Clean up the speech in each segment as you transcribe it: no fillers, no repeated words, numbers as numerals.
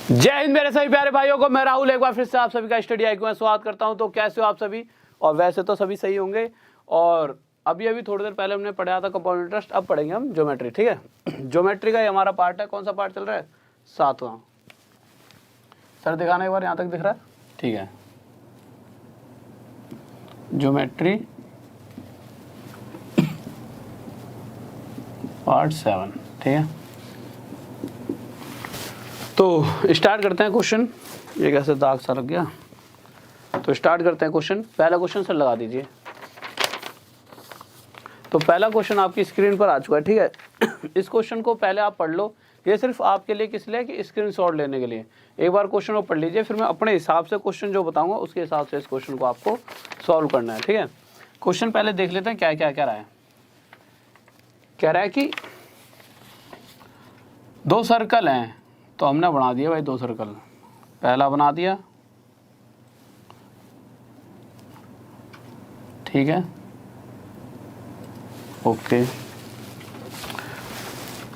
जय हिंद मेरे सभी प्यारे भाइयों को, मैं राहुल एक बार फिर से आप सभी का स्टडी आईक्यू में स्वागत करता हूं। तो कैसे हो आप सभी? और वैसे तो सभी सही होंगे। और अभी थोड़ी देर पहले हमने पढ़ा था कंपाउंड इंटरेस्ट, अब पढ़ेंगे हम ज्योमेट्री। ठीक है, ज्योमेट्री का ये हमारा पार्ट है। कौन सा पार्ट चल रहा है? 7वां। सर दिखाना एक बार, यहाँ तक दिख रहा है? ठीक है, ज्योमेट्री पार्ट 7। ठीक है, तो स्टार्ट करते हैं क्वेश्चन। ये कैसे दाग सा लग गया? तो स्टार्ट करते हैं क्वेश्चन। पहला क्वेश्चन सर लगा दीजिए। तो पहला क्वेश्चन आपकी स्क्रीन पर आ चुका है। ठीक है, इस क्वेश्चन को पहले आप पढ़ लो। ये सिर्फ आपके लिए किस लिए कि स्क्रीनशॉट लेने के लिए। एक बार क्वेश्चन को पढ़ लीजिए, फिर मैं अपने हिसाब से क्वेश्चन जो बताऊंगा उसके हिसाब से इस क्वेश्चन को आपको सॉल्व करना है। ठीक है, क्वेश्चन पहले देख लेते हैं क्या क्या कह रहा है। कह रहा है कि दो सर्कल हैं, तो हमने बना दिया भाई दो सर्कल। पहला बना दिया, ठीक है, ओके।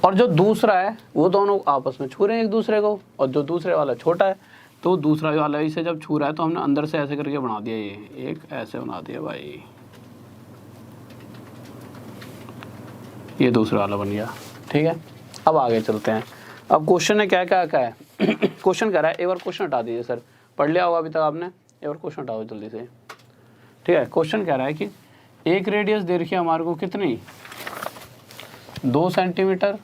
और जो दूसरा है वो दोनों आपस में छू रहे हैं एक दूसरे को, और जो दूसरे वाला छोटा है तो दूसरा वाला इसे जब छू रहा है तो हमने अंदर से ऐसे करके बना दिया। ये एक ऐसे बना दिया भाई, ये दूसरा वाला बन गया। ठीक है, अब आगे चलते हैं। अब क्वेश्चन है क्या क्या क्या है। क्वेश्चन कह रहा है, एक बार क्वेश्चन हटा दीजिए सर, पढ़ लिया होगा अभी तक आपने। एक बार क्वेश्चन हटाओ जल्दी से। ठीक है, क्वेश्चन कह रहा है कि एक रेडियस दे रखी है हमारे को कितनी, 2 सेंटीमीटर,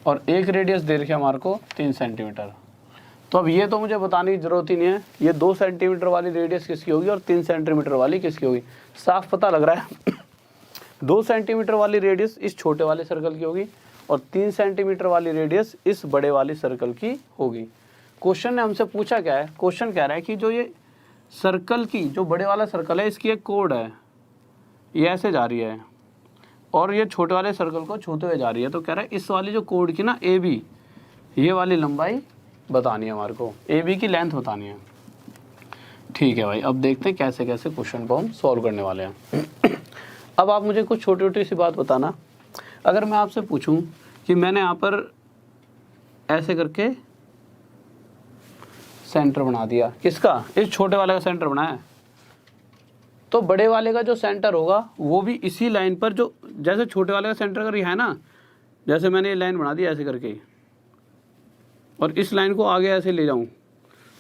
और एक रेडियस दे रखी है हमारे को 3 सेंटीमीटर। तो अब ये तो मुझे बताने की जरूरत ही नहीं है, ये 2 सेंटीमीटर वाली रेडियस किसकी होगी और 3 सेंटीमीटर वाली किसकी होगी। साफ पता लग रहा है 2 सेंटीमीटर वाली रेडियस इस छोटे वाले सर्कल की होगी और 3 सेंटीमीटर वाली रेडियस इस बड़े वाले सर्कल की होगी। क्वेश्चन ने हमसे पूछा क्या है? क्वेश्चन कह रहा है कि जो ये सर्कल की, जो बड़े वाला सर्कल है, इसकी एक कोड है, ये ऐसे जा रही है और ये छोटे वाले सर्कल को छूते हुए जा रही है। तो कह रहा है इस वाली जो कोड की ना ए बी, ये वाली लंबाई बतानी है हमारे को, ए बी की लेंथ बतानी है। ठीक है भाई, अब देखते हैं कैसे कैसे क्वेश्चन को हम सॉल्व करने वाले हैं। अब आप मुझे कुछ छोटी छोटी सी बात बताना। अगर मैं आपसे पूछूं कि मैंने यहाँ पर ऐसे करके सेंटर बना दिया, किसका? इस छोटे वाले का सेंटर बनाया, तो बड़े वाले का जो सेंटर होगा वो भी इसी लाइन पर, जो जैसे छोटे वाले का सेंटर अगर ये है ना, जैसे मैंने ये लाइन बना दी ऐसे करके और इस लाइन को आगे ऐसे ले जाऊं,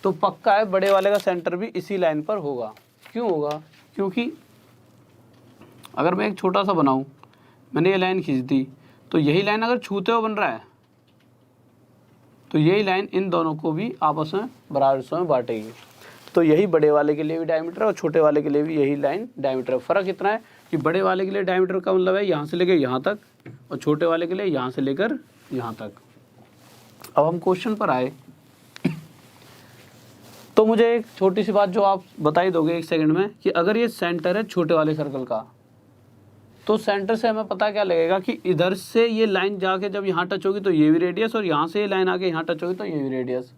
तो पक्का है बड़े वाले का सेंटर भी इसी लाइन पर होगा। क्यों होगा? क्योंकि अगर मैं एक छोटा सा बनाऊं, मैंने ये लाइन खींच दी, तो यही लाइन अगर छूते हुए बन रहा है तो यही लाइन इन दोनों को भी आपस में बराबर हिस्सों में बांटेगी। तो यही बड़े वाले के लिए भी डायमीटर है और छोटे वाले के लिए भी यही लाइन डायमीटर है। फ़र्क इतना है कि बड़े वाले के लिए डायमीटर का मतलब है यहाँ से लेकर यहाँ तक, और छोटे वाले के लिए यहाँ से लेकर यहाँ तक। अब हम क्वेश्चन पर आए, तो मुझे एक छोटी सी बात जो आप बता ही दोगे एक सेकंड में, कि अगर ये सेंटर है छोटे वाले सर्कल का, तो सेंटर से हमें पता क्या लगेगा कि इधर से ये लाइन जाके जब यहाँ टच होगी तो ये भी रेडियस, और यहाँ से ये लाइन आके यहाँ टच होगी तो ये भी रेडियस।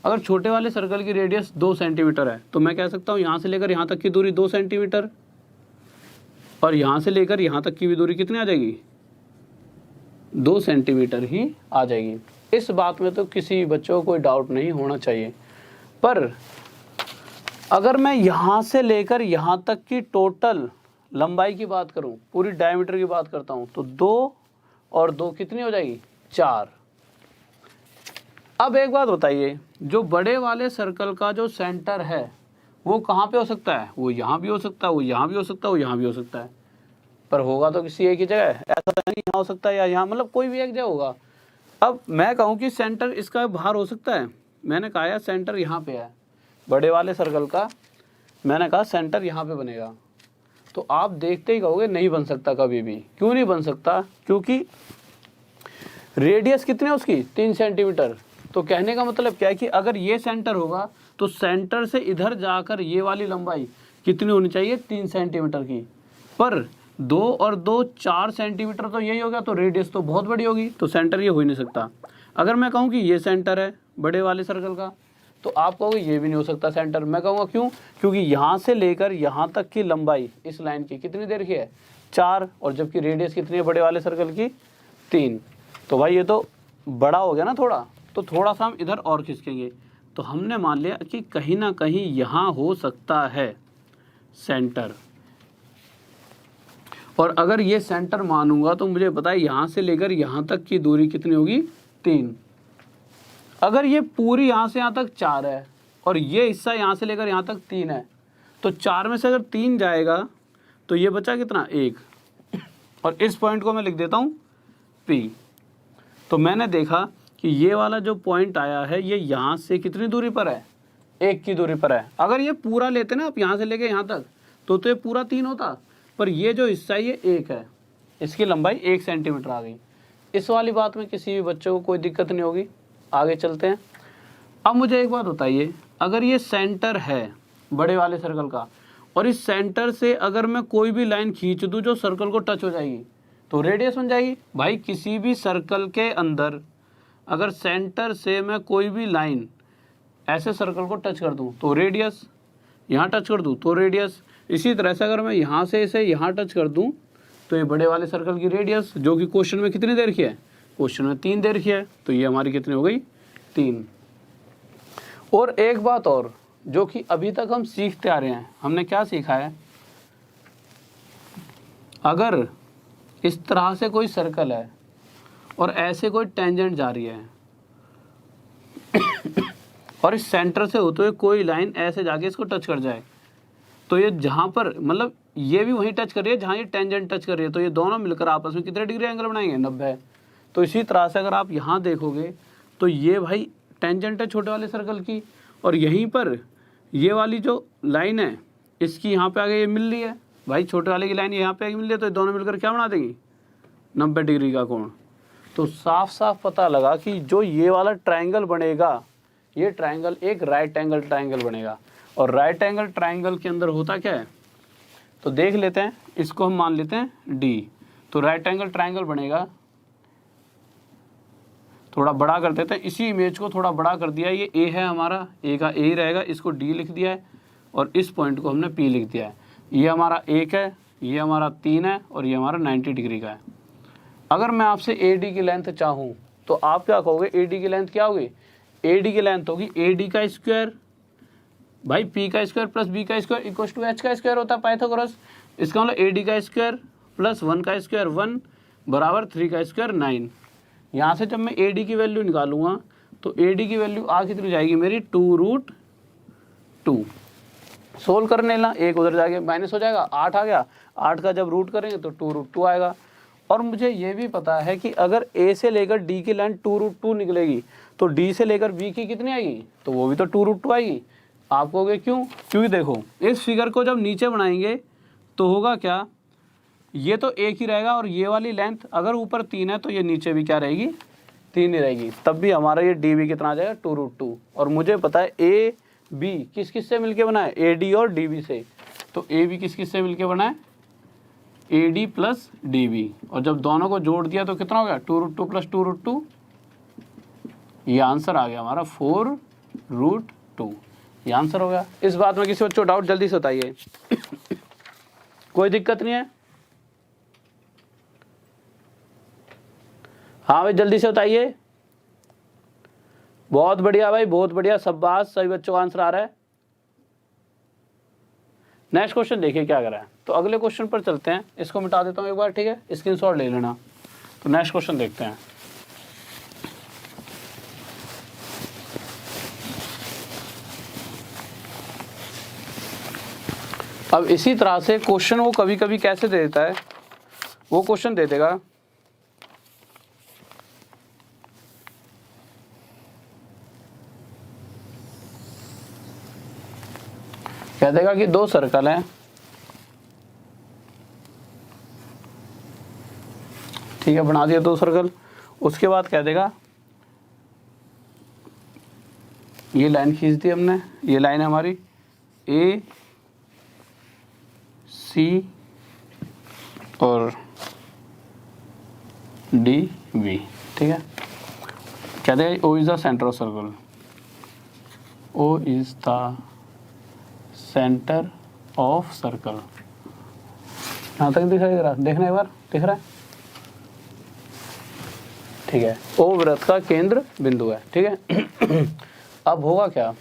अगर छोटे वाले सर्कल की रेडियस 2 सेंटीमीटर है तो मैं कह सकता हूँ यहाँ से लेकर यहाँ तक की दूरी 2 सेंटीमीटर, और यहाँ से लेकर यहाँ तक की भी दूरी कितनी आ जाएगी? 2 सेंटीमीटर ही आ जाएगी। इस बात में तो किसी बच्चों को कोई डाउट नहीं होना चाहिए। पर अगर मैं यहाँ से लेकर यहाँ तक की टोटल लंबाई की बात करूं, पूरी डायमीटर की बात करता हूं, तो 2 और 2 कितनी हो जाएगी? 4। अब एक बात बताइए, जो बड़े वाले सर्कल का जो सेंटर है वो कहाँ पे हो सकता है? वो यहाँ भी हो सकता है, वो यहाँ भी हो सकता है, वो यहाँ भी हो सकता है, पर होगा तो किसी एक ही जगह। ऐसा तो नहीं यहाँ हो सकता है या यहाँ, मतलब कोई भी एक जगह होगा। अब मैं कहूँ कि सेंटर इसका बाहर हो सकता है, मैंने कहा यार सेंटर यहाँ पे है बड़े वाले सर्कल का, मैंने कहा सेंटर यहाँ पे बनेगा, तो आप देखते ही कहोगे नहीं बन सकता कभी भी। क्यों नहीं बन सकता? क्योंकि रेडियस कितनी है उसकी? 3 सेंटीमीटर। तो कहने का मतलब क्या है कि अगर ये सेंटर होगा तो सेंटर से इधर जाकर ये वाली लंबाई कितनी होनी चाहिए? 3 सेंटीमीटर की। पर 2 और 2 4 सेंटीमीटर तो यही हो गया, तो रेडियस तो बहुत बड़ी होगी, तो सेंटर ये हो ही नहीं सकता। अगर मैं कहूँ कि ये सेंटर है बड़े वाले सर्कल का, तो आप कहोगे ये भी नहीं हो सकता सेंटर। मैं कहूँगा क्यों? क्योंकि यहाँ से लेकर यहाँ तक की लंबाई इस लाइन की कितनी देर की है? 4, और जबकि रेडियस कितनी है बड़े वाले सर्कल की? 3। तो भाई ये तो बड़ा हो गया ना थोड़ा, तो थोड़ा सा हम इधर और खिसकेंगे। तो हमने मान लिया कि कहीं ना कहीं यहाँ हो सकता है सेंटर, और अगर ये सेंटर मानूंगा तो मुझे पता है यहाँ से लेकर यहाँ तक की दूरी कितनी होगी, 3। अगर ये पूरी यहाँ से यहाँ तक 4 है और ये हिस्सा यहाँ से लेकर यहाँ तक 3 है, तो 4 में से अगर 3 जाएगा तो ये बचा कितना, 1। और इस पॉइंट को मैं लिख देता हूँ P। तो मैंने देखा कि ये वाला जो पॉइंट आया है ये यहाँ से कितनी दूरी पर है, 1 की दूरी पर है। अगर ये पूरा लेते ना आप यहाँ से लेके यहाँ तक तो ये पूरा 3 होता, पर ये जो हिस्सा है ये 1 है, इसकी लंबाई 1 सेंटीमीटर आ गई। इस वाली बात में किसी भी बच्चे को कोई दिक्कत नहीं होगी। आगे चलते हैं। अब मुझे एक बात बताइए, अगर ये सेंटर है बड़े वाले सर्कल का और इस सेंटर से अगर मैं कोई भी लाइन खींच दूँ जो सर्कल को टच हो जाएगी तो रेडियस बन जाएगी। भाई किसी भी सर्कल के अंदर अगर सेंटर से मैं कोई भी लाइन ऐसे सर्कल को टच कर दूं तो रेडियस, यहाँ टच कर दूं तो रेडियस। इसी तरह से अगर मैं यहाँ से इसे यहाँ टच कर दूं तो ये बड़े वाले सर्कल की रेडियस, जो कि क्वेश्चन में कितनी देर की है, क्वेश्चन में 3 देर की है, तो ये हमारी कितनी हो गई, 3। और एक बात और जो कि अभी तक हम सीखते आ रहे हैं, हमने क्या सीखा है, अगर इस तरह से कोई सर्कल है और ऐसे कोई टेंजेंट जा रही है और इस सेंटर से होते हुए कोई लाइन ऐसे जाके इसको टच कर जाए, तो ये जहाँ पर मतलब ये भी वहीं टच कर रही है जहाँ ये टेंजेंट टच कर रही है, तो ये दोनों मिलकर आपस में कितने डिग्री एंगल बनाएंगे, 90। तो इसी तरह से अगर आप यहाँ देखोगे तो ये भाई टेंजेंट है छोटे वाले सर्कल की, और यहीं पर ये वाली जो लाइन है इसकी यहाँ पे आगे ये मिल रही है, भाई छोटे वाले की लाइन यहाँ पे आगे मिल रही है, तो ये दोनों मिलकर क्या बना देंगी, 90 डिग्री का कोण। तो साफ साफ पता लगा कि जो ये वाला ट्रायंगल बनेगा, ये ट्रायंगल एक राइट एंगल ट्रायंगल बनेगा। और राइट एंगल ट्रायंगल के अंदर होता क्या है, तो देख लेते हैं, इसको हम मान लेते हैं D। तो राइट एंगल ट्रायंगल बनेगा, थोड़ा बड़ा कर देते हैं, इसी इमेज को थोड़ा बड़ा कर दिया, ये A है हमारा, A का A ही रहेगा, इसको D लिख दिया है और इस पॉइंट को हमने P लिख दिया है। ये हमारा 1 है, ये हमारा 3 है और ये हमारा 90 डिग्री का है। अगर मैं आपसे AD की लेंथ चाहूँ तो आप क्या कहोगे, AD की लेंथ क्या होगी, AD की लेंथ होगी AD का स्क्वायर, भाई P का स्क्वायर प्लस B का स्क्वायर इक्वल टू H का स्क्वायर होता है पाइथागोरस। इसका मतलब AD का स्क्वायर प्लस 1 का स्क्वायर 1 बराबर 3 का स्क्वायर 9। यहाँ से जब मैं AD की वैल्यू निकालूंगा तो AD की वैल्यू आ कितनी जाएगी मेरी, 2√2। सोल्व करने ला, एक उधर जाके माइनस हो जाएगा, 8 आ गया, 8 का जब रूट करेंगे तो 2√2 आएगा। और मुझे ये भी पता है कि अगर A से लेकर D की लाइन 2√2 निकलेगी तो D से लेकर B की कितनी आएगी, तो वो भी तो 2√2 आएगी। आप कहोगे क्यों, क्योंकि देखो इस फिगर को जब नीचे बनाएंगे तो होगा क्या, ये तो एक ही रहेगा और ये वाली लेंथ अगर ऊपर 3 है तो ये नीचे भी क्या रहेगी, 3 ही रहेगी, तब भी हमारा ये डी बी कितना आ जाएगा, 2√2। और मुझे पता है ए बी किस किस से मिलके बना है, ए डी और डी बी से, तो ए बी किस किस से मिलके बना है, A D plus D B. और जब दोनों को जोड़ दिया तो कितना हो गया, 2√2 प्लस 2√2, ये आंसर आ गया हमारा 4√2, ये आंसर हो गया। इस बात में किसी बच्चों को डाउट जल्दी से बताइए कोई दिक्कत नहीं है, हाँ भाई जल्दी से बताइए। बहुत बढ़िया भाई, बहुत बढ़िया, शाबाश, सभी बच्चों का आंसर आ रहा है। नेक्स्ट क्वेश्चन देखिए क्या कर रहा है। तो अगले क्वेश्चन पर चलते हैं, इसको मिटा देता हूँ एक बार, ठीक है, स्क्रीनशॉट ले लेना। तो नेक्स्ट क्वेश्चन देखते हैं। अब इसी तरह से क्वेश्चन वो कभी कभी कैसे दे देता है, वो क्वेश्चन दे देगा, कह देगा कि दो सर्कल हैं, ठीक है, बना दिया दो सर्कल। उसके बाद कह देगा ये लाइन खींच दी हमने, ये लाइन है हमारी ए सी और डी बी, ठीक है। कह देगा O is the centre of circle, O is the centre of circle. यहाँ तक दिखाई दे रहा, देखना एक बार, दिख रहा है। ठीक है, ओ वृत्त का केंद्र बिंदु है। ठीक है अब होगा क्या,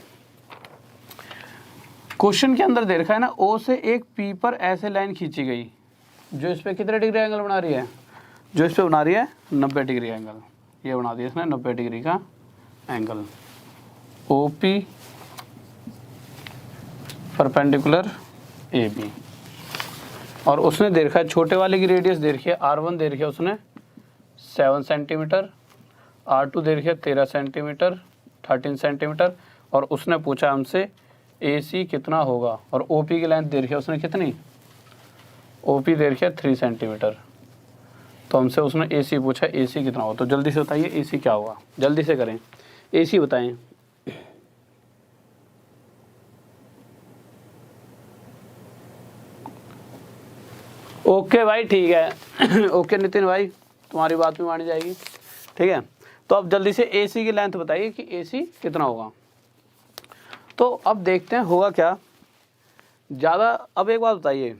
क्वेश्चन के अंदर दे रखा है ना, ओ से एक पी पर ऐसे लाइन खींची गई जो इस पे कितने डिग्री एंगल बना रही है, जो इस पे बना रही है 90 डिग्री एंगल, ये बना दिया इसने 90 डिग्री का angle. O P perpendicular A B, और उसने दे रखा है छोटे वाले की रेडियस दे रखी है R1 दे रखी है उसने 7 सेंटीमीटर, R2 दे रखी है 13 सेंटीमीटर 13 सेंटीमीटर, और उसने पूछा हमसे AC कितना होगा, और OP की लेंथ दे रखी है उसने कितनी, OP दे रखी है 3 सेंटीमीटर। तो हमसे उसने AC पूछा AC कितना होगा, तो जल्दी से बताइए AC क्या होगा, जल्दी से करें, AC बताएं। ओके भाई ठीक है ओके नितिन भाई, तुम्हारी बात भी मानी जाएगी। ठीक है, तो अब जल्दी से AC की लेंथ बताइए कि AC कितना होगा। तो अब देखते हैं होगा क्या ज़्यादा। अब एक बात बताइए,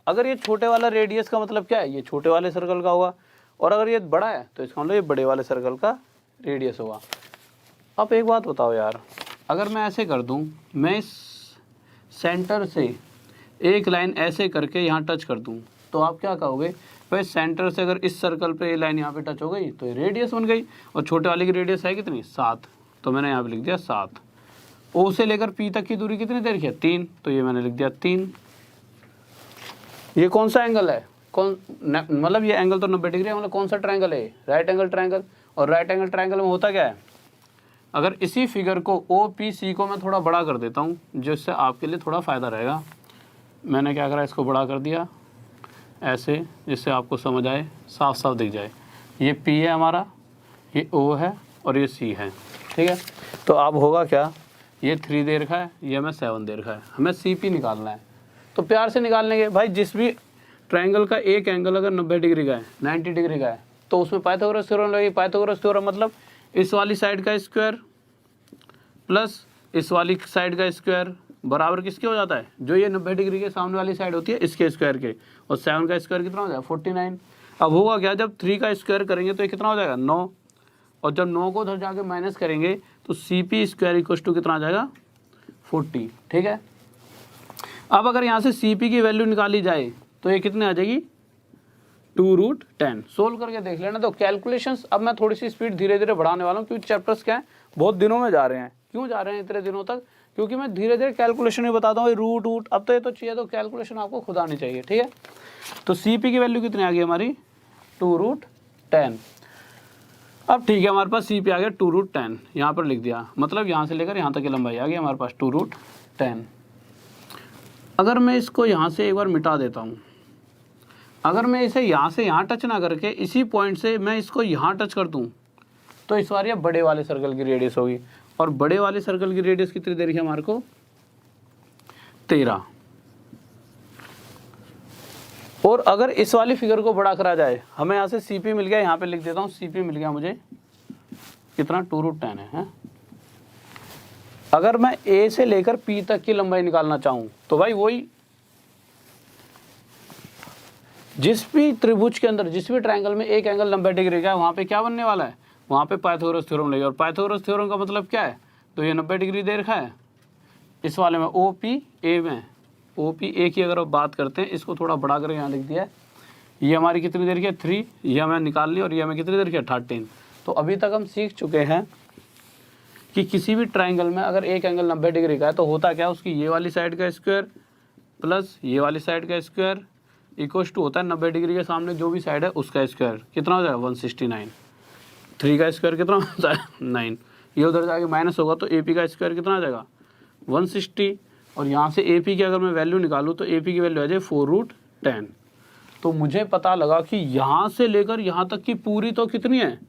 अगर ये छोटे वाला रेडियस का मतलब क्या है, ये छोटे वाले सर्कल का होगा, और अगर ये बड़ा है तो इसका मतलब ये बड़े वाले सर्कल का रेडियस होगा। अब एक बात बताओ यार, अगर मैं ऐसे कर दूं, मैं इस सेंटर से एक लाइन ऐसे करके यहाँ टच कर दूं, तो आप क्या कहोगे भाई, सेंटर से अगर इस सर्कल पे ये लाइन यहाँ पे टच हो गई तो ये रेडियस बन गई, और छोटे वाले की रेडियस है कितनी 7, तो मैंने यहाँ पे लिख दिया 7। ओ से लेकर पी तक की दूरी कितनी देर की है 3, तो ये मैंने लिख दिया 3। ये कौन सा एंगल है, कौन मतलब ये एंगल तो 90 डिग्री है, मतलब कौन सा ट्रायंगल है, राइट एंगल ट्रायंगल। और राइट एंगल ट्रायंगल में होता क्या है, अगर इसी फिगर को OPC को मैं थोड़ा बड़ा कर देता हूँ, जिससे आपके लिए थोड़ा फ़ायदा रहेगा। मैंने क्या करा, इसको बड़ा कर दिया ऐसे, जिससे आपको समझ आए, साफ साफ दिख जाए। ये P है हमारा, ये O है, और ये C है। ठीक है, तो अब होगा क्या, ये 3 दे रखा है, ये हमें 7 दे रखा है, हमें CP निकालना है। तो प्यार से निकाल लेंगे भाई, जिस भी ट्रायंगल का एक एंगल अगर 90 डिग्री का है, 90 डिग्री का है, तो उसमें पाइथागोरस थ्योरम लगेगी। पाइथागोरस थ्योरम मतलब इस वाली साइड का स्क्वायर प्लस इस वाली साइड का स्क्वायर बराबर किसके हो जाता है, जो ये 90 डिग्री के सामने वाली साइड होती है इसके स्क्वायर के, और 7 का स्क्वायर कितना हो जाएगा 49। अब होगा क्या, जब 3 का स्क्वायर करेंगे तो ये कितना हो जाएगा 9, और जब 9 को उधर जाके माइनस करेंगे तो CP स्क्वायर इक्वल टू कितना आ जाएगा 40। ठीक है, अब अगर यहाँ से CP की वैल्यू निकाली जाए तो ये कितने आ जाएगी 2√10। सोल्व करके देख लेना। तो कैलकुलेशंस अब मैं थोड़ी सी स्पीड धीरे धीरे बढ़ाने वाला हूँ, क्योंकि चैप्टर्स क्या है बहुत दिनों में जा रहे हैं। क्यों जा रहे हैं इतने दिनों तक, क्योंकि मैं धीरे धीरे कैलकुलेशन भी बताता हूँ, रूट अब तो ये तो चाहिए, तो कैलकुलेशन आपको खुद आनी चाहिए। ठीक है, तो CP की वैल्यू कितनी आ गई हमारी 2√10। अब ठीक है, हमारे पास CP आ गया 2√10, यहाँ पर लिख दिया, मतलब यहाँ से लेकर यहाँ तक की लंबाई आ गई हमारे पास 2√10। अगर मैं इसको यहाँ से एक बार मिटा देता हूँ, अगर मैं इसे यहाँ से यहाँ टच ना करके इसी पॉइंट से मैं इसको यहाँ टच कर दूँ, तो इस बार ये बड़े वाले सर्कल की रेडियस होगी। और बड़े वाले सर्कल की रेडियस कितनी दे रही है हमारे को 13। और अगर इस वाली फिगर को बड़ा करा जाए, हमें यहाँ से CP मिल गया, यहाँ पे लिख देता हूँ CP मिल गया मुझे कितना 2√10 है। अगर मैं A से लेकर P तक की लंबाई निकालना चाहूँ तो भाई वही जिस भी त्रिभुज के अंदर, जिस भी ट्रायंगल में एक एंगल 90 डिग्री का है, वहाँ पे क्या बनने वाला है, वहाँ पे पाइथागोरस थ्योरम लगेगा। और पाइथागोरस थ्योरम का मतलब क्या है, तो ये 90 डिग्री दे रखा है इस वाले में OPA में, OPA की अगर आप बात करते हैं, इसको थोड़ा बड़ा कर यहाँ लिख दिया है, ये हमारी कितनी देर की है 3, ये हमें निकाल ली, और ये हमें कितनी देर की है 13। तो अभी तक हम सीख चुके हैं कि किसी भी ट्रायंगल में अगर एक एंगल 90 डिग्री का है तो होता क्या है, उसकी ये वाली साइड का स्क्वायर प्लस ये वाली साइड का स्क्वायर इक्वल टू होता है 90 डिग्री के सामने जो भी साइड है उसका स्क्वायर। कितना हो जाएगा 169। 3 का स्क्वायर कितना होता है 9, ये उधर जाके माइनस होगा तो AP का स्क्वायर कितना आ जाएगा 160। और यहाँ से AP की अगर मैं वैल्यू निकालूँ तो AP की वैल्यू आ जाए 4√10। तो मुझे पता लगा कि यहाँ से लेकर यहाँ तक की पूरी तो कितनी है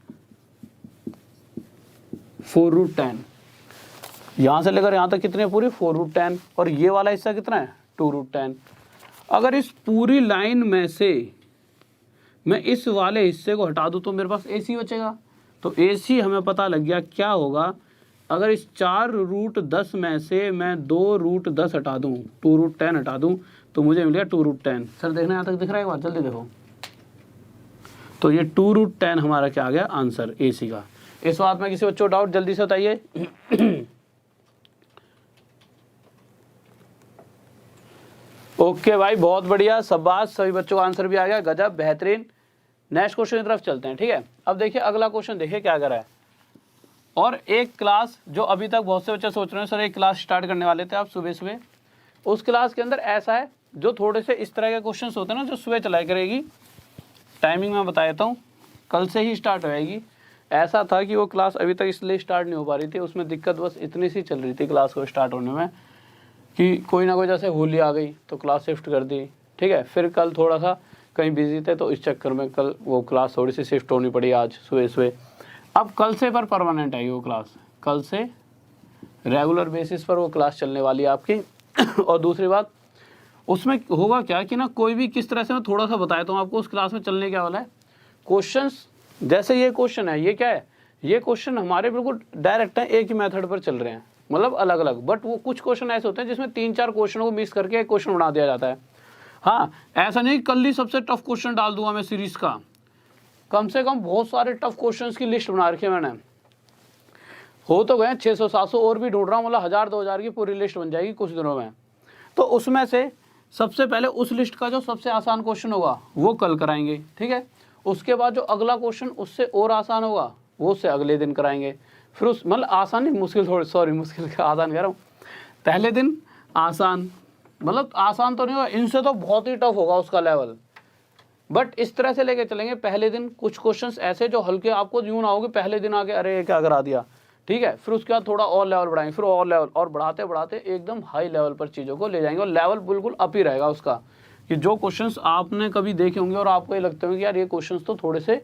4√10, यहाँ से लेकर यहाँ तक कितनी है पूरी 4√10, और ये वाला हिस्सा कितना है 2√10। अगर इस पूरी लाइन में से मैं इस वाले हिस्से को हटा दूं तो मेरे पास AC बचेगा। तो AC हमें पता लग गया क्या होगा, अगर इस 4√10 में से मैं 2√10 हटा दूं, 2√10 हटा दूं, तो मुझे मिल गया 2√10। सर देखना यहाँ तक दिख रहा है, एक बार जल्दी देखो। तो ये 2√10 हमारा क्या आ गया आंसर AC का। इस बात में किसी बच्चों डाउट जल्दी से बताइए। ओके भाई, बहुत बढ़िया, शाबाश, सभी बच्चों का आंसर भी आ गया, गजब, बेहतरीन। नेक्स्ट क्वेश्चन की तरफ चलते हैं। ठीक है, अब देखिए अगला क्वेश्चन, देखिए क्या कर रहा है। और एक क्लास जो अभी तक बहुत से बच्चे सोच रहे हैं सर एक क्लास स्टार्ट करने वाले थे आप सुबह सुबह, उस क्लास के अंदर ऐसा है जो थोड़े से इस तरह के क्वेश्चन होते हैं ना जो सुबह चलाया करेगी। टाइमिंग मैं बता देता हूँ, कल से ही स्टार्ट हो जाएगी। ऐसा था कि वो क्लास अभी तक इसलिए स्टार्ट नहीं हो पा रही थी, उसमें दिक्कत बस इतनी सी चल रही थी क्लास को स्टार्ट होने में कि कोई ना कोई जैसे होली आ गई तो क्लास शिफ्ट कर दी। ठीक है, फिर कल थोड़ा सा कहीं बिजी थे तो इस चक्कर में कल वो क्लास थोड़ी सी शिफ्ट होनी पड़ी आज सुबह सुबह। अब कल से पर परमानेंट आएगी वो क्लास, कल से रेगुलर बेसिस पर वो क्लास चलने वाली है आपकी। और दूसरी बात उसमें होगा क्या कि ना कोई भी किस तरह से, मैं थोड़ा सा बताया तो आपको उस क्लास में चलने क्या वाला है। क्वेश्चंस जैसे ये क्वेश्चन है, ये क्या है, ये क्वेश्चन हमारे बिल्कुल डायरेक्ट है, एक ही मेथड पर चल रहे हैं, मतलब अलग अलग, बट वो कुछ क्वेश्चन ऐसे होते हैं जिसमें 3-4 क्वेश्चनों को मिक्स करके एक क्वेश्चन बना दिया जाता है। हाँ, ऐसा नहीं कल ही सबसे टफ क्वेश्चन डाल दूंगा मैं सीरीज का, कम से कम बहुत सारे टफ क्वेश्चंस की लिस्ट बना रखी है मैंने, हो तो गए 600-700 और भी ढूंढ रहा हूँ, मतलब 1000-2000 की पूरी लिस्ट बन जाएगी कुछ दिनों में। तो उसमें से सबसे पहले उस लिस्ट का जो सबसे आसान क्वेश्चन होगा वो कल कराएंगे। ठीक है, उसके बाद जो अगला क्वेश्चन उससे और आसान होगा वो उससे अगले दिन कराएंगे। फिर उस मतलब आसान नहीं, मुश्किल थोड़ी, सॉरी मुश्किल का आसान कह रहा हूँ, पहले दिन आसान, मतलब आसान तो नहीं होगा, इनसे तो बहुत ही टफ होगा उसका लेवल, बट इस तरह से लेके चलेंगे। पहले दिन कुछ क्वेश्चंस ऐसे जो हल्के, आपको यूँ ना होगे पहले दिन आके अरे क्या करा दिया। ठीक है, फिर उसके बाद थोड़ा और लेवल बढ़ाएंगे, फिर और लेवल, और बढ़ाते बढ़ाते एकदम हाई लेवल पर चीज़ों को ले जाएंगे, और लेवल बिल्कुल अप ही रहेगा उसका, कि जो क्वेश्चंस आपने कभी देखे होंगे और आपको ये लगते होंगे यार ये क्वेश्चंस तो थोड़े से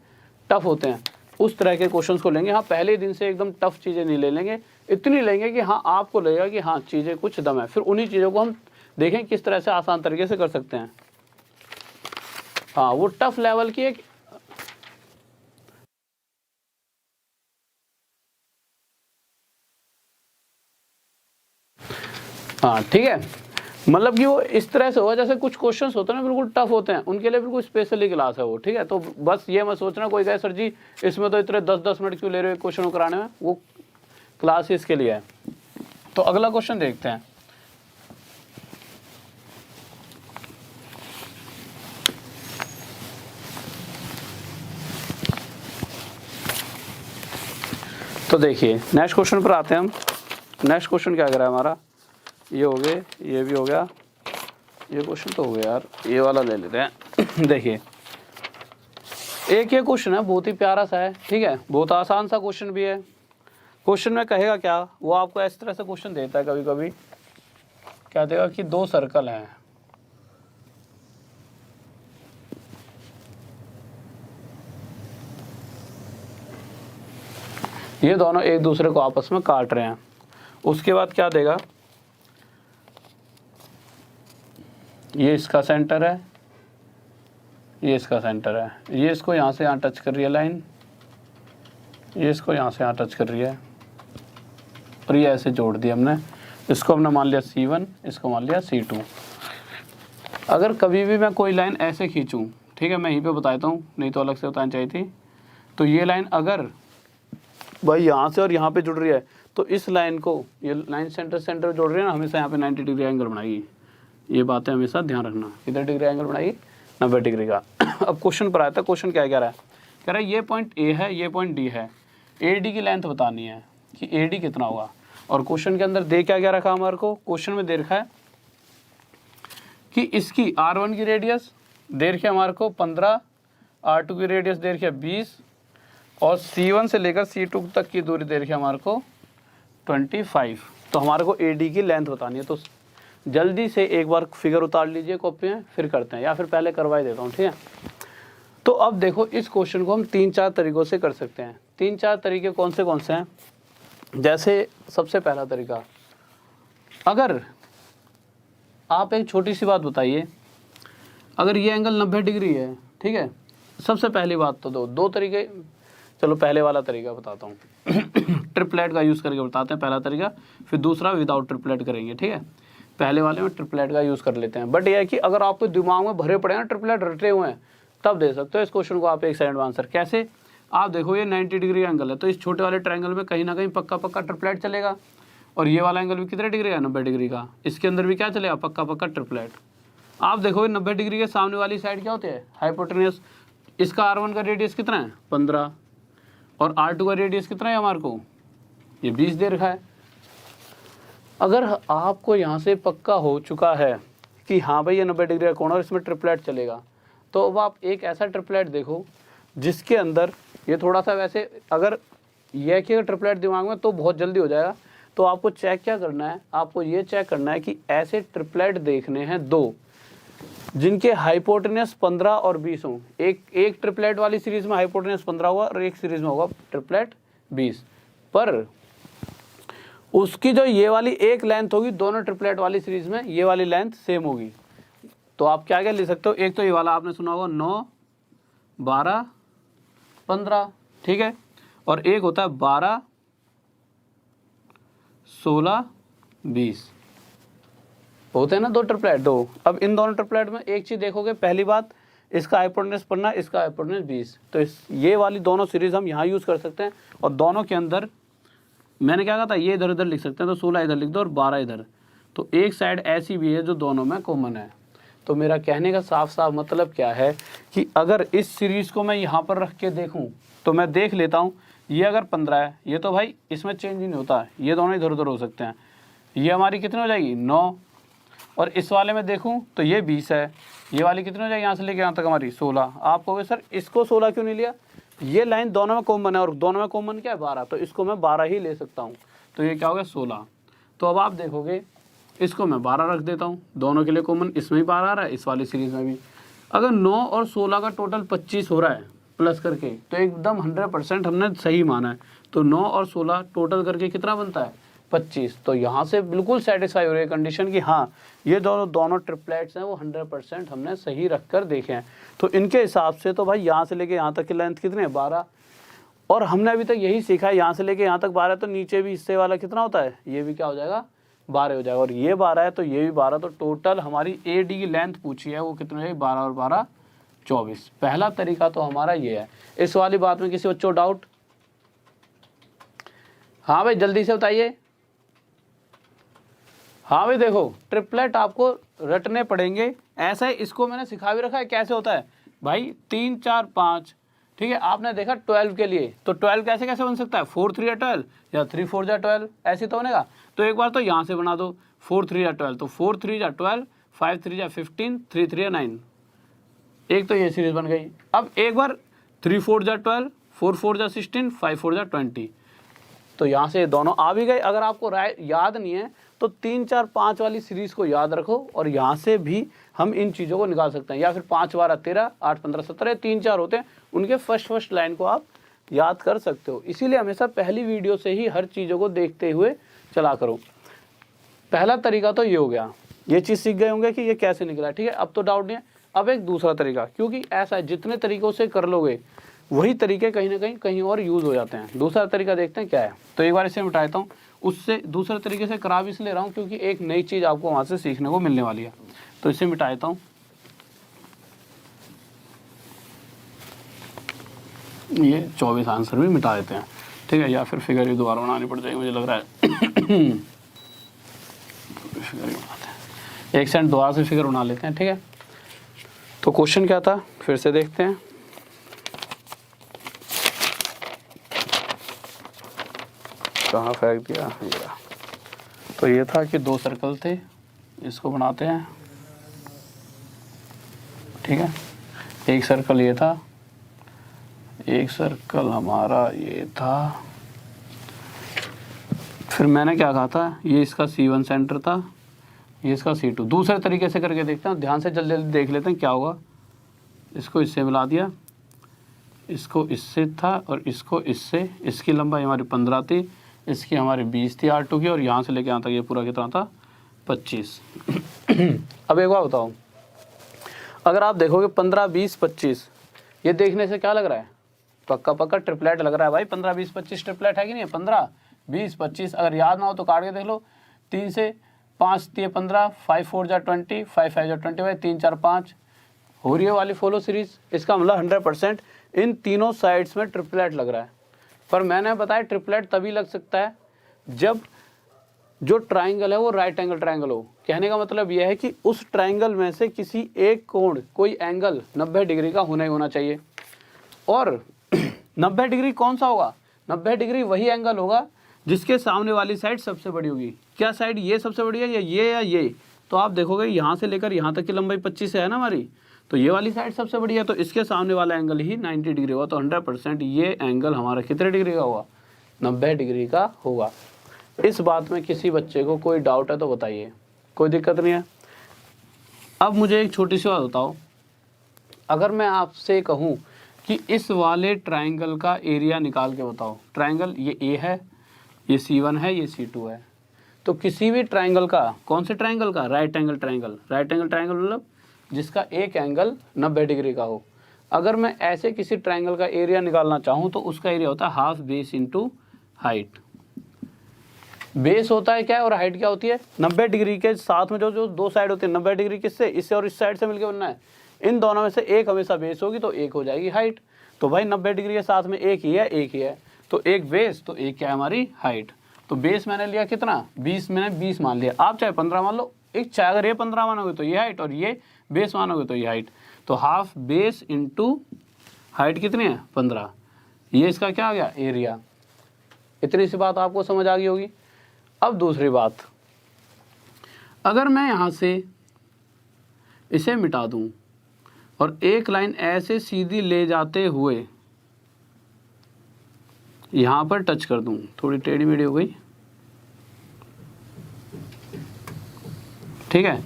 टफ होते हैं, उस तरह के क्वेश्चंस को लेंगे। हाँ, पहले दिन से एकदम टफ चीज़ें नहीं ले लेंगे, इतनी लेंगे कि हाँ आपको लगेगा कि हाँ चीज़ें कुछ दम है, फिर उन्हीं चीज़ों को हम देखें किस तरह से आसान तरीके से कर सकते हैं। हाँ, वो टफ लेवल की एक, हाँ ठीक है, मतलब कि वो इस तरह से होगा जैसे कुछ क्वेश्चंस होते हैं ना बिल्कुल टफ होते हैं, उनके लिए बिल्कुल स्पेशली क्लास है वो। ठीक है, तो बस ये मैं सोच रहा कोई कहे सर जी इसमें तो इतने 10-10 मिनट क्यों ले रहे हो क्वेश्चन कराने में, वो क्लास ही इसके लिए है। तो अगला क्वेश्चन देखते हैं। तो देखिए नेक्स्ट क्वेश्चन पर आते हैं हम। नेक्स्ट क्वेश्चन क्या कर रहा है हमारा, ये हो गए, ये भी हो गया, ये क्वेश्चन तो हो गया यार, ये वाला ले लेते हैं। देखिए एक ये क्वेश्चन है, बहुत ही प्यारा सा है। ठीक है, बहुत आसान सा क्वेश्चन भी है। क्वेश्चन में कहेगा क्या, वो आपको इस तरह से क्वेश्चन देता है कभी कभी, क्या देगा कि 2 सर्कल हैं, ये दोनों एक दूसरे को आपस में काट रहे हैं। उसके बाद क्या देगा, ये इसका सेंटर है, ये इसका सेंटर है, ये इसको यहाँ से यहाँ टच कर रही है लाइन, ये इसको यहाँ से यहाँ टच कर रही है, और ये ऐसे जोड़ दिया हमने। इसको हमने मान लिया C1, इसको मान लिया C2। अगर कभी भी मैं कोई लाइन ऐसे खींचूँ, ठीक है, मैं यहीं पे बताता हूँ, नहीं तो अलग से बतानी चाहिए थी। तो ये लाइन अगर भाई यहाँ से और यहाँ पे जुड़ रही है, तो इस लाइन को, ये लाइन सेंटर सेंटर जोड़ रही है ना, हमेशा यहाँ पे 90 डिग्री एंगल बनाएगी। ये बातें हमेशा ध्यान रखना, किधर डिग्री एंगल बनाएगी, 90 डिग्री का। अब क्वेश्चन पर आता है, क्वेश्चन क्या कह रहा है, कह रहा है ये पॉइंट A है, ये पॉइंट D है, AD की लेंथ बतानी है कि AD कितना होगा। और क्वेश्चन के अंदर दे क्या रखा हमारे को, क्वेश्चन में दे रखा है कि इसकी R1 की रेडियस दे रखी है हमारे को 15, R2 की रेडियस दे रखी है 20, और C1 से लेकर C2 तक की दूरी दे रखी है हमारे को 25। तो हमारे को AD की लेंथ बतानी है। तो जल्दी से एक बार फिगर उतार लीजिए कॉपी में, फिर करते हैं, या फिर पहले करवाई देता हूँ। ठीक है, तो अब देखो इस क्वेश्चन को हम 3-4 तरीक़ों से कर सकते हैं। 3-4 तरीके कौन से हैं, जैसे सबसे पहला तरीका, अगर आप एक छोटी सी बात बताइए, अगर ये एंगल 90 डिग्री है, ठीक है, सबसे पहली बात तो दो तरीके, चलो पहले वाला तरीका बताता हूँ। ट्रिपलेट का यूज़ करके बताते हैं पहला तरीका, फिर दूसरा विदाउट ट्रिपलेट करेंगे। ठीक है, पहले वाले में ट्रिपलेट का यूज़ कर लेते हैं। बट यह है कि अगर आपको दिमाग में भरे पड़े हैं ट्रिपलेट रटे हुए हैं, तब दे सकते हो इस क्वेश्चन को आप एक सेकंड में आंसर। कैसे? आप देखो ये 90 डिग्री एंगल है, तो इस छोटे वाले ट्रायंगल में कहीं ना कहीं पक्का पक्का ट्रिपलेट चलेगा। और ये वाला एंगल भी कितने डिग्री है? 90 डिग्री का। इसके अंदर भी क्या चलेगा? पक्का पक्का ट्रिपलेट। आप देखो 90 डिग्री के सामने वाली साइड क्या होती है? हाइपोटेन्यूस। इसका R1 का रेडियस कितना है? 15। और R2 का रेडियस कितना है हमारे को? ये 20 दे रखा है। अगर आपको यहाँ से पक्का हो चुका है कि हाँ भाई ये 90 डिग्री का कोण और इसमें ट्रिपलेट चलेगा, तो अब आप एक ऐसा ट्रिपलेट देखो जिसके अंदर ये थोड़ा सा वैसे, अगर यह कि ट्रिपलेट दिमाग में तो बहुत जल्दी हो जाएगा। तो आपको चेक क्या करना है? आपको ये चेक करना है कि ऐसे ट्रिपलेट देखने हैं दो जिनके हाइपोटेन्यूस 15 और 20 हों। एक ट्रिपलेट वाली सीरीज में हाइपोटेन्यूस 15 होगा और एक सीरीज में होगा ट्रिपलेट 20। पर उसकी जो ये वाली एक लेंथ होगी, दोनों ट्रिपलेट वाली सीरीज में ये वाली लेंथ सेम होगी। तो आप क्या क्या लिख सकते हो? एक तो ये वाला आपने सुना होगा 9, 12, 15, ठीक है। और एक होता है 12, 16, 20। होते हैं ना दो ट्रिपलेट, दो। अब इन दोनों ट्रिपलेट में एक चीज़ देखोगे, पहली बात इसका हाइपोटेन्यूस 15, इसका हाइपोटेन्यूस 20। तो ये वाली दोनों सीरीज हम यहाँ यूज़ कर सकते हैं। और दोनों के अंदर मैंने क्या कहा था, ये इधर उधर लिख सकते हैं, तो 16 इधर लिख दो और 12 इधर। तो एक साइड ऐसी भी है जो दोनों में कॉमन है। तो मेरा कहने का साफ साफ मतलब क्या है कि अगर इस सीरीज़ को मैं यहाँ पर रख के देखूँ तो मैं देख लेता हूँ, ये अगर 15 है, ये तो भाई इसमें चेंज ही नहीं होता, ये दोनों इधर उधर हो सकते हैं। ये हमारी कितनी हो जाएगी? 9। और इस वाले में देखूं तो ये 20 है, ये वाली कितनी हो जाएगी यहाँ से लेके यहाँ तक? हमारी 16। आप कहोगे सर इसको 16 क्यों नहीं लिया? ये लाइन दोनों में कॉमन है और दोनों में कॉमन क्या है? 12। तो इसको मैं 12 ही ले सकता हूँ। तो ये क्या हो गया? 16। तो अब आप देखोगे इसको मैं 12 रख देता हूँ, दोनों के लिए कॉमन, इसमें भी 12 आ रहा है, इस वाली सीरीज़ में भी। अगर 9 और 16 का टोटल 25 हो रहा है प्लस करके, तो एकदम 100% हमने सही माना है। तो 9 और 16 टोटल करके कितना बनता है? 25। तो यहाँ से बिल्कुल सेटिस्फाई हो रही है कंडीशन कि हाँ ये दोनों ट्रिपलेट्स हैं वो 100% हमने सही रख कर देखे हैं। तो इनके हिसाब से तो भाई यहाँ से लेके यहाँ तक की लेंथ कितनी है? 12। और हमने अभी तक यही सीखा है, यहाँ से लेके यहाँ तक 12, तो नीचे भी हिस्से वाला कितना होता है? ये भी क्या हो जाएगा? 12 हो जाएगा। और ये 12 है तो ये भी 12। तो टोटल हमारी AD की लेंथ पूछी है वो कितनी है? 12 और 12 24। पहला तरीका तो हमारा ये है। इस वाली बात में किसी बच्चों डाउट? हाँ भाई जल्दी से बताइए। हाँ भाई देखो ट्रिपलेट आपको रटने पड़ेंगे। ऐसा है, इसको मैंने सिखा भी रखा है कैसे होता है भाई। 3 4 5, ठीक है। आपने देखा 12 के लिए, तो 12 कैसे कैसे बन सकता है? 4 3 या 12 या 3 4 या 12, ऐसे तो बनेगा। तो एक बार तो यहाँ से बना दो 4 3 या 12, तो 4 3 या 12, 5 3 या 15, 3 3 या 9। एक तो ये सीरीज बन गई। अब एक बार 3 4 या 12, 4 4 या 16, 5 4 या 20। तो यहाँ से दोनों आ भी गए। अगर आपको याद नहीं है तो 3 4 5 वाली सीरीज़ को याद रखो और यहाँ से भी हम इन चीज़ों को निकाल सकते हैं। या फिर 5 12 13, 8 15 17, 3 4 होते हैं, उनके फर्स्ट लाइन को आप याद कर सकते हो। इसीलिए हमेशा पहली वीडियो से ही हर चीज़ों को देखते हुए चला करो। पहला तरीका तो ये हो गया, ये चीज़ सीख गए होंगे कि ये कैसे निकला, ठीक है। अब तो डाउट नहीं है। अब एक दूसरा तरीका, क्योंकि ऐसा है जितने तरीक़ों से कर लोगे वही तरीके कहीं ना कहीं और यूज़ हो जाते हैं। दूसरा तरीका देखते हैं क्या है। तो एक बार इसे मिटा देता हूँ। उससे दूसरे तरीके से करा भी इसलिए रहा हूँ क्योंकि एक नई चीज़ आपको वहाँ से सीखने को मिलने वाली है। तो इसे मिटा देता हूँ। ये 24 आंसर भी मिटा देते हैं, ठीक है। या फिर फिगर भी दोबारा बनानी पड़ जाएगी मुझे लग रहा है। फिगर ही बनाते हैं, एक सेकंड दोबारा से फिगर बना लेते हैं, ठीक है। तो क्वेश्चन क्या था फिर से देखते हैं। कहाँ फेंक दिया? तो ये था कि दो सर्कल थे, इसको बनाते हैं, ठीक है। एक सर्कल ये था, एक सर्कल हमारा ये था। फिर मैंने क्या कहा था, ये इसका C1 सेंटर था, ये इसका C2। दूसरे तरीके से करके देखते हैं, ध्यान से जल्दी जल्दी देख लेते हैं क्या होगा। इसको इससे मिला दिया, इसको इससे था और इसको इससे। इसकी लंबाई हमारी 15 थी, इसकी हमारी 20 थी R2 की, और यहाँ से लेके यहाँ तक ये पूरा कितना था? 25। अब एक बार बताओ, अगर आप देखोगे 15 20 25, ये देखने से क्या लग रहा है? पक्का पक्का ट्रिपलेट लग रहा है भाई। 15 20 25 ट्रिपलेट है कि नहीं? 15 20 25। अगर याद ना हो तो काट के देख लो। 3 से 5 दिए 15, 5 4 जा 20, 5 5 जा 25, 3 4 5 हो रही है वाली फॉलो सीरीज, इसका मतलब 100% इन तीनों साइड्स में ट्रिपलेट लग रहा है। पर मैंने बताया ट्रिपलेट तभी लग सकता है जब जो ट्राइंगल है वो राइट एंगल ट्राइंगल हो। कहने का मतलब यह है कि उस ट्राइंगल में से किसी एक कोण कोई एंगल 90 डिग्री का होना ही होना चाहिए। और 90 डिग्री कौन सा होगा? 90 डिग्री वही एंगल होगा जिसके सामने वाली साइड सबसे बड़ी होगी। क्या साइड? ये सबसे बड़ी है या ये? तो आप देखोगे यहाँ से लेकर यहाँ तक की लंबाई 25 है ना हमारी, तो ये वाली साइड सबसे बड़ी है, तो इसके सामने वाला एंगल ही 90 डिग्री होगा। तो 100% ये एंगल हमारा कितने डिग्री का होगा? 90 डिग्री का होगा। इस बात में किसी बच्चे को कोई डाउट है तो बताइए, कोई दिक्कत नहीं है। अब मुझे एक छोटी सी बात बताओ, अगर मैं आपसे कहूँ कि इस वाले ट्राइंगल का एरिया निकाल के बताओ। ट्राइंगल ये ए है, ये C1 है, ये C2 है। तो किसी भी ट्राइंगल का, कौन से ट्राइंगल का? Right angle triangle. Right angle triangle मतलब जिसका एक एंगल 90 डिग्री का हो। अगर मैं ऐसे किसी ट्राइंगल का एरिया निकालना चाहूँ तो उसका एरिया होता है half base into height. Base होता है क्या है और हाइट क्या होती है? 90 डिग्री के साथ में जो दो साइड होती है, 90 डिग्री किससे? इससे और इस साइड से मिलकर बनना है। इन दोनों में से एक हमेशा बेस होगी तो एक हो जाएगी हाइट। तो भाई 90 डिग्री के साथ में एक ही है, तो एक बेस तो एक क्या है हमारी हाइट। तो बेस मैंने लिया कितना? 20, मैंने 20 मान लिया। आप चाहे 15 मान लो, एक चाहे अगर ये 15 मानोगे तो ये हाइट और ये बेस मानोगे तो ये हाइट। तो हाफ बेस इंटू हाइट कितनी है? 15। ये इसका क्या आ गया? एरिया। इतनी सी बात आपको समझ आ गई होगी। अब दूसरी बात, अगर मैं यहाँ से इसे मिटा दूँ और एक लाइन ऐसे सीधी ले जाते हुए यहाँ पर टच कर दूँ, थोड़ी टेढ़ी मेढ़ी हो गई, ठीक है।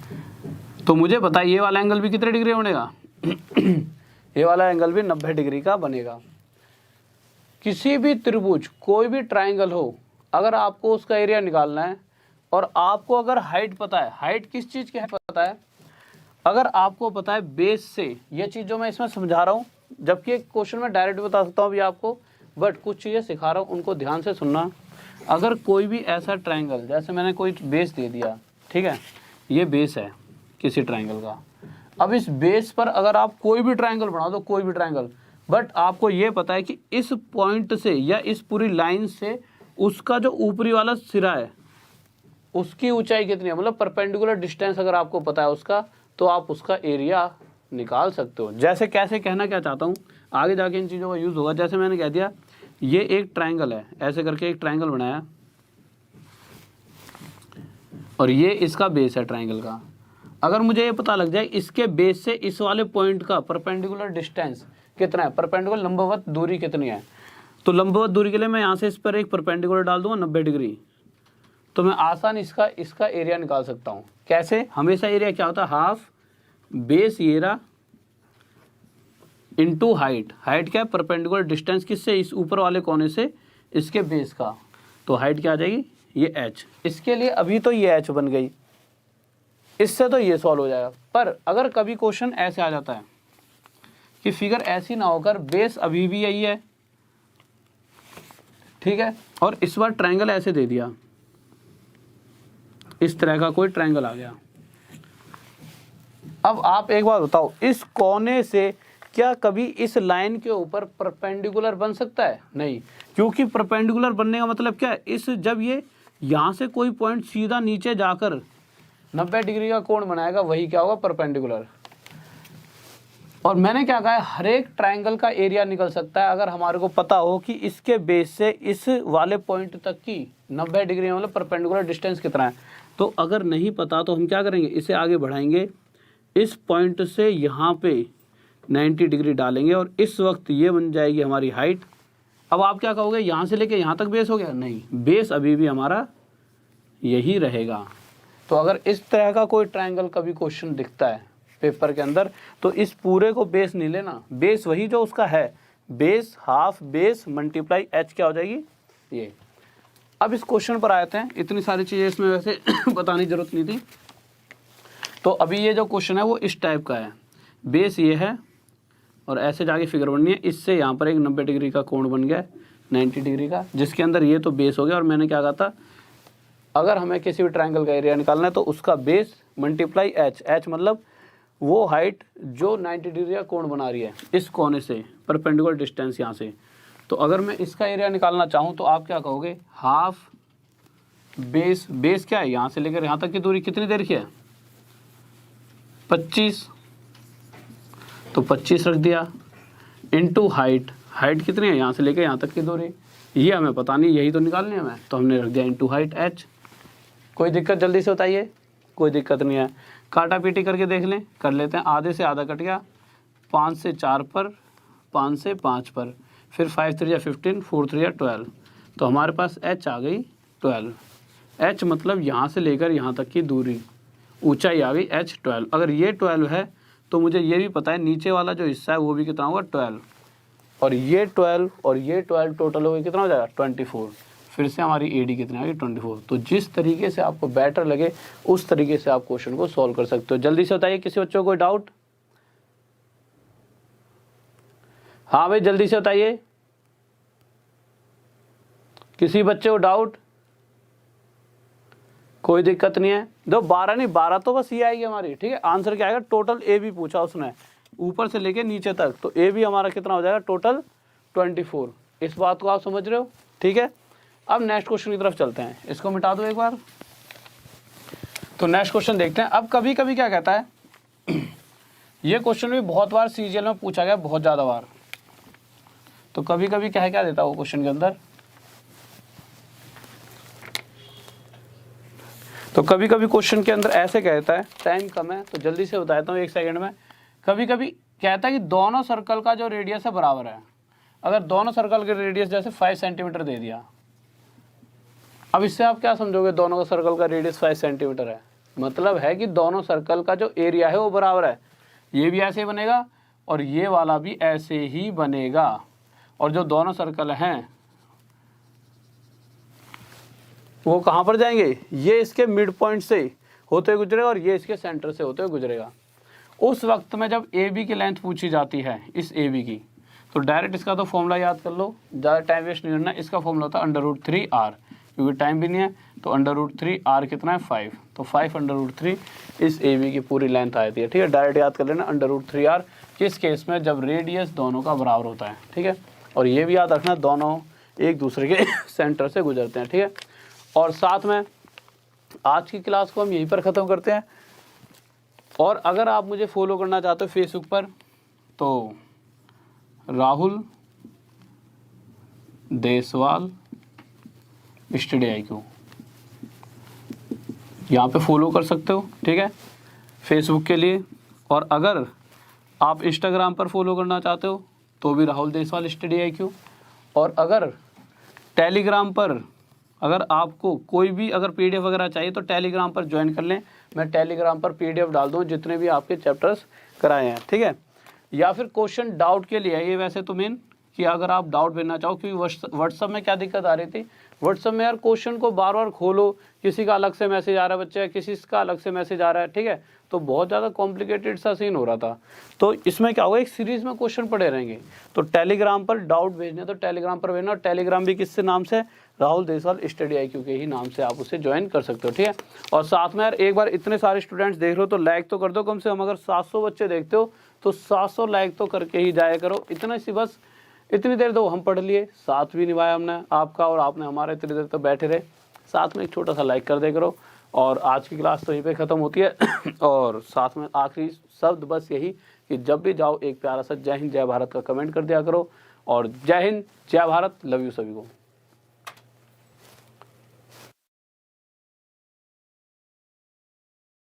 तो मुझे पता है ये वाला एंगल भी कितने डिग्री बनेगा? ये वाला एंगल भी 90 डिग्री का बनेगा। किसी भी त्रिभुज, कोई भी ट्राइंगल हो, अगर आपको उसका एरिया निकालना है और आपको अगर हाइट पता है, हाइट किस चीज़ की है पता है, अगर आपको पता है बेस से, ये चीज़ जो मैं इसमें समझा रहा हूँ, जबकि एक क्वेश्चन में डायरेक्ट बता सकता हूँ अभी आपको, बट कुछ चीज़ें सिखा रहा हूँ, उनको ध्यान से सुनना। अगर कोई भी ऐसा ट्राइंगल, जैसे मैंने कोई बेस दे दिया, ठीक है, ये बेस है किसी ट्राइंगल का। अब इस बेस पर अगर आप कोई भी ट्राइंगल बना दो, कोई भी ट्राइंगल, बट आपको ये पता है कि इस पॉइंट से या इस पूरी लाइन से उसका जो ऊपरी वाला सिरा है उसकी ऊंचाई कितनी है, मतलब परपेंडिकुलर डिस्टेंस अगर आपको पता है उसका, तो आप उसका एरिया निकाल सकते हो। जैसे कैसे, कहना क्या चाहता हूँ, आगे जाके इन चीज़ों का यूज़ होगा। जैसे मैंने कह दिया ये एक ट्राइंगल है, ऐसे करके एक ट्राइंगल बनाया और ये इसका बेस है ट्राइंगल का। अगर मुझे ये पता लग जाए इसके बेस से इस वाले पॉइंट का परपेंडिकुलर डिस्टेंस कितना है, परपेंडिकुलर लंबवत दूरी कितनी है, तो लंबवत दूरी के लिए मैं यहाँ से इस पर एक परपेंडिकुलर डाल दूंगा 90 डिग्री, तो मैं आसान इसका एरिया निकाल सकता हूँ। कैसे? हमेशा एरिया क्या होता है? Half base area into height. Height क्या है? परपेंडिकुलर डिस्टेंस किससे? इस ऊपर वाले कोने से इसके बेस का। तो हाइट क्या आ जाएगी? ये h। इसके लिए अभी तो ये h बन गई, इससे तो ये सॉल्व हो जाएगा। पर अगर कभी क्वेश्चन ऐसे आ जाता है कि फिगर ऐसी ना होकर बेस अभी भी यही है, ठीक है, और इस बार ट्रायंगल ऐसे दे दिया, इस तरह का कोई ट्रायंगल आ गया। अब आप एक बात बताओ, इस कोने से क्या कभी इस लाइन के ऊपर परपेंडिकुलर बन सकता है? नहीं, क्योंकि परपेंडिकुलर बनने का मतलब क्या है, इस जब ये यहाँ से कोई पॉइंट सीधा नीचे जाकर 90 डिग्री का कोण बनाएगा, वही क्या होगा? परपेंडिकुलर। और मैंने क्या कहा है, हर एक ट्रायंगल का एरिया निकल सकता है अगर हमारे को पता हो कि इसके बेस से इस वाले पॉइंट तक की 90 डिग्री मतलब परपेंडिकुलर डिस्टेंस कितना है। तो अगर नहीं पता तो हम क्या करेंगे, इसे आगे बढ़ाएंगे, इस पॉइंट से यहाँ पे 90 डिग्री डालेंगे और इस वक्त ये बन जाएगी हमारी हाइट। अब आप क्या कहोगे, यहाँ से लेके यहाँ तक बेस हो गया? नहीं, बेस अभी भी हमारा यही रहेगा। तो अगर इस तरह का कोई ट्रायंगल कभी क्वेश्चन दिखता है पेपर के अंदर, तो इस पूरे को बेस नहीं लेना, बेस वही जो उसका है, base half base multiply h क्या हो जाएगी ये। अब इस क्वेश्चन पर आते हैं, इतनी सारी चीज़ें इसमें वैसे बताने की जरूरत नहीं थी। तो अभी ये जो क्वेश्चन है वो इस टाइप का है, बेस ये है और ऐसे जाके फिगर बननी है, इससे यहाँ पर एक 90 डिग्री का कोण बन गया 90 डिग्री का, जिसके अंदर ये तो बेस हो गया। और मैंने क्या कहा था, अगर हमें किसी भी ट्रायंगल का एरिया निकालना है तो उसका बेस मल्टीप्लाई h, h मतलब वो हाइट जो 90 डिग्री का कोण बना रही है इस कोने से, परपेंडिकुलर डिस्टेंस यहाँ से। तो अगर मैं इसका एरिया निकालना चाहूँ तो आप क्या कहोगे, हाफ बेस, बेस क्या है यहाँ से लेकर यहाँ तक की दूरी कितनी देर की है, 25, तो 25 रख दिया, इनटू हाइट, हाइट कितनी है यहाँ से लेकर यहाँ तक की दूरी, ये हमें पता नहीं, यही तो निकालनी है हमें, तो हमने रख दिया इनटू हाइट h। कोई दिक्कत जल्दी से बताइए, कोई दिक्कत नहीं है, काटा पीटी करके देख लें, कर लेते हैं। आधे से आधा कट गया, 5 से 4 पर, 5 से 5 पर, फिर 5 3 या 15, 4 3 या 12, तो हमारे पास h आ गई 12। h मतलब यहाँ से लेकर यहाँ तक की दूरी, ऊंचाई आ गई h 12। अगर ये 12 है तो मुझे ये भी पता है नीचे वाला जो हिस्सा है वो भी कितना होगा 12, और ये 12 और ये 12 टोटल हो गया कितना हो जाएगा 24। फिर से हमारी AD कितनी आ गई 24। तो जिस तरीके से आपको बेटर लगे उस तरीके से आप क्वेश्चन को सॉल्व कर सकते हो। जल्दी से बताइए, किसी बच्चों को कोई डाउट? हाँ भाई जल्दी से बताइए, किसी बच्चे को डाउट? कोई दिक्कत नहीं है। दो 12 नहीं, 12 तो बस ये आएगी हमारी, ठीक है। आंसर क्या आएगा, टोटल AB पूछा उसने ऊपर से लेके नीचे तक, तो AB हमारा कितना हो जाएगा टोटल 24। इस बात को आप समझ रहे हो, ठीक है। अब नेक्स्ट क्वेश्चन की तरफ चलते हैं, इसको मिटा दो एक बार। तो नेक्स्ट क्वेश्चन देखते हैं। अब कभी कभी क्या कहता है ये क्वेश्चन भी बहुत बार CGL में पूछा गया, बहुत ज़्यादा बार। तो कभी कभी क्या देता है वो क्वेश्चन के अंदर, तो कभी कभी क्वेश्चन के अंदर ऐसे कहता है, टाइम कम है तो जल्दी से बताता हूँ 1 सेकंड में। कभी कभी कहता है कि दोनों सर्कल का जो रेडियस है बराबर है। अगर दोनों सर्कल के रेडियस जैसे 5 सेंटीमीटर दे दिया, अब इससे आप क्या समझोगे, दोनों का सर्कल का रेडियस 5 सेंटीमीटर है, मतलब है कि दोनों सर्कल का जो एरिया है वो बराबर है। ये भी ऐसे ही बनेगा और ये वाला भी ऐसे ही बनेगा, और जो दोनों सर्कल हैं वो कहाँ पर जाएंगे, ये इसके मिड पॉइंट से होते हुए गुजरेगा और ये इसके सेंटर से होते हुए गुजरेगा। उस वक्त में जब AB की लेंथ पूछी जाती है, इस AB की, तो डायरेक्ट इसका तो फॉर्मूला याद कर लो, ज़्यादा टाइम वेस्ट नहीं करना। इसका फॉर्मूला होता है √3r, क्योंकि टाइम भी नहीं है, तो √3r कितना है 5, तो 5 √3 इस AB की पूरी लेंथ आती है, ठीक है। डायरेक्ट याद कर लेना √3r किस केस में, जब रेडियस दोनों का बराबर होता है, ठीक है। और ये भी याद रखना दोनों एक दूसरे के सेंटर से गुजरते हैं, ठीक है। और साथ में आज की क्लास को हम यहीं पर ख़त्म करते हैं। और अगर आप मुझे फॉलो करना चाहते हो फेसबुक पर, तो राहुल देसवाल स्टडी IQ यहाँ पे फॉलो कर सकते हो, ठीक है, फेसबुक के लिए। और अगर आप इंस्टाग्राम पर फॉलो करना चाहते हो तो भी राहुल देसवाल स्टडी IQ। और अगर टेलीग्राम पर अगर आपको कोई भी अगर PDF वगैरह चाहिए तो टेलीग्राम पर ज्वाइन कर लें, मैं टेलीग्राम पर PDF डाल दूँ जितने भी आपके चैप्टर्स कराए हैं, ठीक है। या फिर क्वेश्चन डाउट के लिए ये वैसे तो मेन कि अगर आप डाउट भेजना चाहो, क्योंकि व्हाट्सअप में क्या दिक्कत आ रही थी, व्हाट्सअप में यार क्वेश्चन को बार बार खोलो, किसी का अलग से मैसेज आ रहा है बच्चे, किसी का अलग से मैसेज आ रहा है, ठीक है, तो बहुत ज़्यादा कॉम्प्लिकेटेड सा सीन हो रहा था। तो इसमें क्या होगा, एक सीरीज़ में क्वेश्चन पड़े रहेंगे। तो टेलीग्राम पर डाउट भेजने तो टेलीग्राम पर भेजना, और टेलीग्राम भी किससे नाम से, राहुल देसवाल स्टडी IQ के ही नाम से आप उसे ज्वाइन कर सकते हो, ठीक है। और साथ में यार एक बार इतने सारे स्टूडेंट्स देख रहे हो तो लाइक तो कर दो कम से कम। अगर 700 बच्चे देखते हो तो 700 लाइक तो करके ही जाया करो। इतना सी बस, इतनी देर तो हम पढ़ लिए, साथ भी निभाया हमने आपका और आपने हमारा, इतनी देर तो बैठे रहे, साथ में एक छोटा सा लाइक कर दे करो। और आज की क्लास तो यहीं पे ख़त्म होती है। और साथ में आखिरी शब्द बस यही कि जब भी जाओ एक प्यारा सा जय हिंद जय भारत का कमेंट कर दिया करो। और जय हिंद जय भारत, लव यू सभी को।